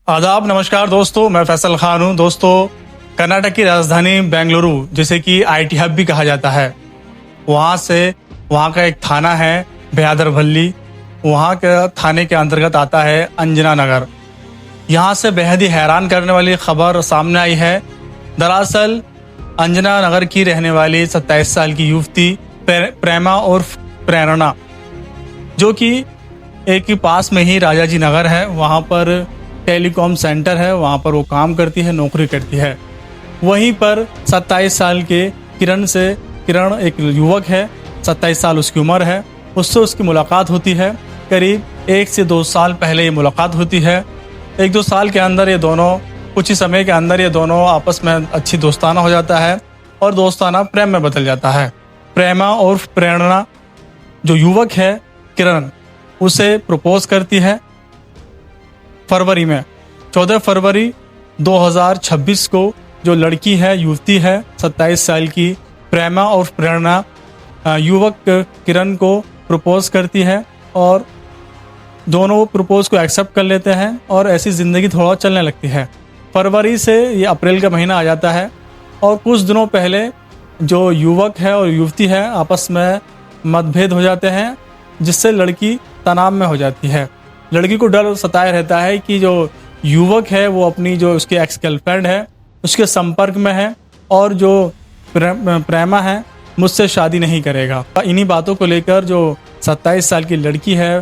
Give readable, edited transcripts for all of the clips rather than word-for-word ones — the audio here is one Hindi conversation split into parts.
आदाब, नमस्कार दोस्तों, मैं फैसल खान हूँ। दोस्तों, कर्नाटक की राजधानी बेंगलुरु, जिसे कि आईटी हब भी कहा जाता है, वहाँ का एक थाना है ब्यादरभल्ली। वहाँ के थाने के अंतर्गत आता है अंजना नगर। यहाँ से बेहद ही हैरान करने वाली खबर सामने आई है। दरअसल अंजना नगर की रहने वाली 27 साल की युवती प्रेमा उर्फ प्रेरणा, जो कि एक ही पास में ही राजाजी नगर है, वहाँ पर टेलीकॉम सेंटर है, वहाँ पर वो काम करती है, नौकरी करती है। वहीं पर 27 साल के किरण एक युवक है, 27 साल उसकी उम्र है। उससे उसकी मुलाकात होती है। करीब 1 से 2 साल पहले ये मुलाकात होती है। 1-2 साल के अंदर ये दोनों, कुछ ही समय के अंदर ये दोनों आपस में अच्छी दोस्ताना हो जाता है और दोस्ताना प्रेम में बदल जाता है। प्रेमा और प्रेरणा, जो युवक है किरण, उसे प्रपोज करती है फरवरी में। 14 फरवरी 2026 को जो लड़की है, युवती है 27 साल की प्रेमा और प्रेरणा, युवक किरण को प्रपोज करती है और दोनों प्रपोज को एक्सेप्ट कर लेते हैं और ऐसी ज़िंदगी थोड़ा चलने लगती है। फरवरी से ये अप्रैल का महीना आ जाता है और कुछ दिनों पहले जो युवक है और युवती है आपस में मतभेद हो जाते हैं, जिससे लड़की तनाव में हो जाती है। लड़की को डर सताए रहता है कि जो युवक है वो अपनी जो उसकी एक्स गर्लफ्रेंड है उसके संपर्क में है और जो प्रेमा है मुझसे शादी नहीं करेगा। इन्हीं बातों को लेकर जो 27 साल की लड़की है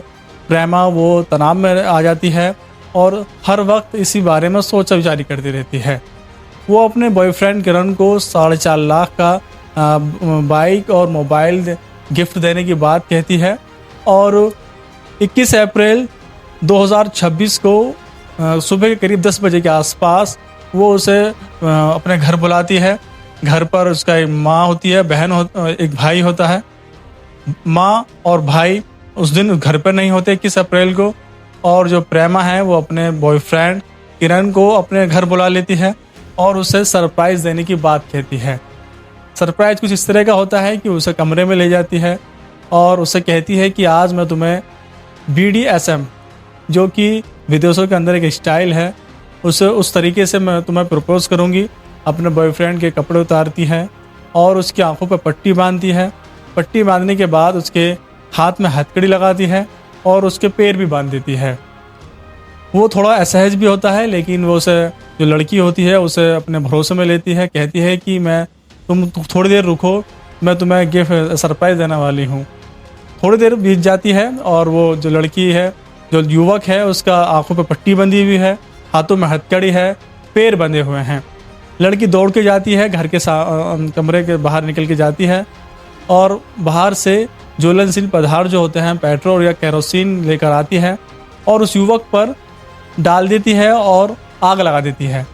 प्रेमा, वो तनाव में आ जाती है और हर वक्त इसी बारे में सोच विचारी करती रहती है। वो अपने बॉयफ्रेंड किरण को 4.5 लाख का बाइक और मोबाइल गिफ्ट देने की बात कहती है और 21 अप्रैल 2026 को सुबह के करीब 10 बजे के आसपास वो उसे अपने घर बुलाती है। घर पर उसका एक माँ होती है, एक भाई होता है। माँ और भाई उस दिन घर पर नहीं होते 21 अप्रैल को, और जो प्रेमा है वो अपने बॉयफ्रेंड किरण को अपने घर बुला लेती है और उसे सरप्राइज़ देने की बात कहती है। सरप्राइज़ कुछ इस तरह का होता है कि उसे कमरे में ले जाती है और उसे कहती है कि आज मैं तुम्हें BDSM, जो कि विदेशों के अंदर एक स्टाइल है, उसे उस तरीके से मैं तुम्हें प्रपोज करूँगी। अपने बॉयफ्रेंड के कपड़े उतारती है और उसकी आंखों पर पट्टी बांधती है। पट्टी बांधने के बाद उसके हाथ में हथकड़ी लगाती है और उसके पैर भी बांध देती है। वो थोड़ा असहज भी होता है, लेकिन वो उसे, जो लड़की होती है, उसे अपने भरोसे में लेती है। कहती है कि तुम थोड़ी देर रुको, मैं तुम्हें गिफ्ट सरप्राइज़ देने वाली हूँ। थोड़ी देर बीत जाती है और वो जो लड़की है, जो युवक है, उसका आंखों पे पट्टी बंधी हुई है, हाथों में हथकड़ी है, पैर बंधे हुए हैं। लड़की दौड़ के जाती है, घर के कमरे के बाहर निकल के जाती है और बाहर से ज्वलनशील पदार्थ जो होते हैं, पेट्रोल या केरोसिन लेकर आती है और उस युवक पर डाल देती है और आग लगा देती है।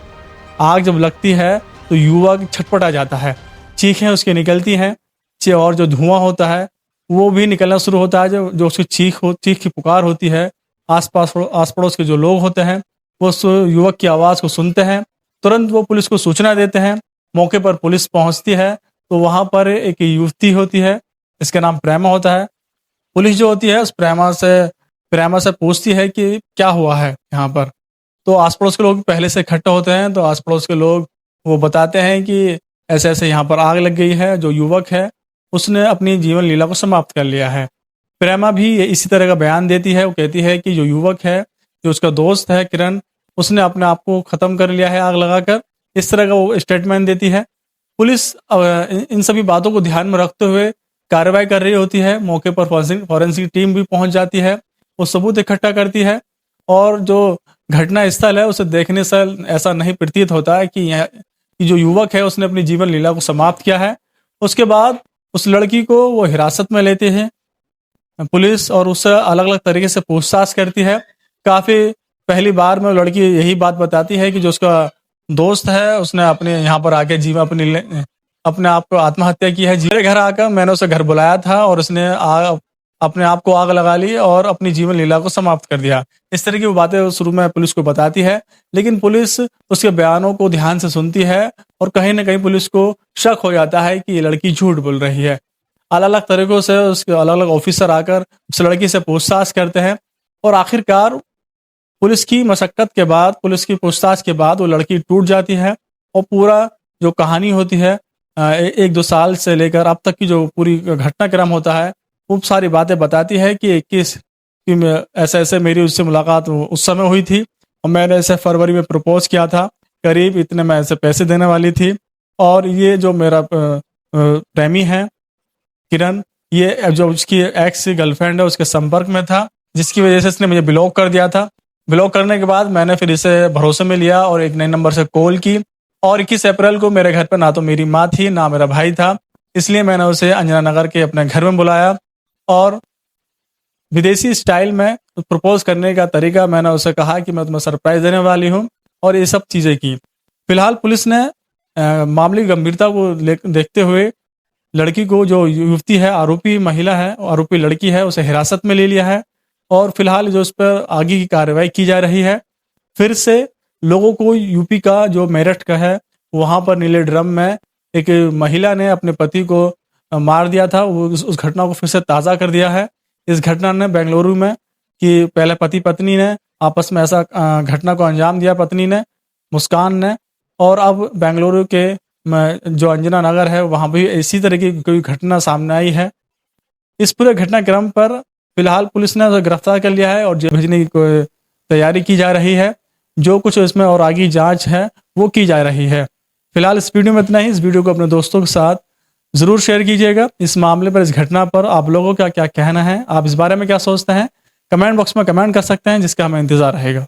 आग जब लगती है तो युवक छटपटा जाता है, चीखें उसकी निकलती हैं और जो धुआं होता है वो भी निकलना शुरू होता है। जो उसकी चीख की पुकार होती है, आस पड़ोस के जो लोग होते हैं वो उस युवक की आवाज़ को सुनते हैं। तुरंत वो पुलिस को सूचना देते हैं। मौके पर पुलिस पहुंचती है तो वहां पर एक युवती होती है, इसका नाम प्रेमा होता है। पुलिस जो होती है उस प्रेमा से पूछती है कि क्या हुआ है यहाँ पर। तो आस पड़ोस के लोग पहले से इकट्ठे होते हैं, तो आस पड़ोस के लोग वो बताते हैं कि ऐसे ऐसे यहाँ पर आग लग गई है। जो युवक है उसने अपनी जीवन लीला को समाप्त कर लिया है। प्रेमा भी इसी तरह का बयान देती है। वो कहती है कि जो युवक है, जो उसका दोस्त है किरण, उसने अपने आप को ख़त्म कर लिया है आग लगाकर। इस तरह का वो स्टेटमेंट देती है। पुलिस इन सभी बातों को ध्यान में रखते हुए कार्रवाई कर रही होती है। मौके पर फॉरेंसिक टीम भी पहुंच जाती है, वो सबूत इकट्ठा करती है और जो घटना स्थल है उसे देखने से ऐसा नहीं प्रतीत होता है कि जो युवक है उसने अपनी जीवन लीला को समाप्त किया है। उसके बाद उस लड़की को वो हिरासत में लेते हैं पुलिस और उससे अलग अलग तरीके से पूछताछ करती है। काफ़ी पहली बार में लड़की यही बात बताती है कि जो उसका दोस्त है उसने अपने यहाँ पर आके अपने आप को आत्महत्या की है। मेरे घर आकर मैंने उसे घर बुलाया था और उसने अपने आप को आग लगा ली और अपनी जीवन लीला को समाप्त कर दिया। इस तरह की वो बातें शुरू में पुलिस को बताती है, लेकिन पुलिस उसके बयानों को ध्यान से सुनती है और कहीं ना कहीं पुलिस को शक हो जाता है कि ये लड़की झूठ बोल रही है। अलग अलग तरीकों से उसके अलग अलग ऑफिसर आकर उस लड़की से पूछताछ करते हैं और आखिरकार पुलिस की मशक्कत के बाद, पुलिस की पूछताछ के बाद वो लड़की टूट जाती है और पूरा जो कहानी होती है 1-2 साल से लेकर अब तक की जो पूरी घटनाक्रम होता है, खूब सारी बातें बताती है कि 21 कि ऐसे-ऐसे मेरी उससे मुलाकात उस समय हुई थी और मैंने ऐसे फरवरी में प्रपोज़ किया था, करीब इतने में ऐसे पैसे देने वाली थी और ये जो मेरा प्रेमी है किरण, ये जो उसकी एक्स गर्लफ्रेंड है उसके संपर्क में था, जिसकी वजह से इसने मुझे ब्लॉक कर दिया था। ब्लॉक करने के बाद मैंने फिर इसे भरोसे में लिया और एक नए नंबर से कॉल की और 21 अप्रैल को मेरे घर पे ना तो मेरी माँ थी, ना मेरा भाई था। इसलिए मैंने उसे अंजना नगर के अपने घर में बुलाया और विदेशी स्टाइल में प्रपोज़ करने का तरीका मैंने उसे कहा कि मैं तुम्हें सरप्राइज़ देने वाली हूँ और ये सब चीज़ें की। फिलहाल पुलिस ने मामले की गंभीरता को देखते हुए लड़की को, जो युवती है, आरोपी महिला है, आरोपी लड़की है, उसे हिरासत में ले लिया है और फिलहाल जो उस पर आगे की कार्रवाई की जा रही है। फिर से लोगों को यूपी का जो मेरठ का है, वहाँ पर नीले ड्रम में एक महिला ने अपने पति को मार दिया था, वो उस घटना को फिर से ताज़ा कर दिया है। इस घटना ने बेंगलुरु में कि पहले पति पत्नी ने आपस में ऐसा घटना को अंजाम दिया, पत्नी ने, मुस्कान ने, और अब बेंगलुरु के जो अंजना नगर है वहाँ भी इसी तरह की कोई घटना सामने आई है। इस पूरे घटनाक्रम पर फिलहाल पुलिस ने उसे गिरफ्तार कर लिया है और जेल भेजने की तैयारी की जा रही है। जो कुछ इसमें और आगे जांच है वो की जा रही है। फिलहाल इस वीडियो में इतना ही। इस वीडियो को अपने दोस्तों के साथ ज़रूर शेयर कीजिएगा। इस मामले पर, इस घटना पर आप लोगों का क्या कहना है, आप इस बारे में क्या सोचते हैं, कमेंट बॉक्स में कमेंट कर सकते हैं, जिसका हमें इंतज़ार रहेगा।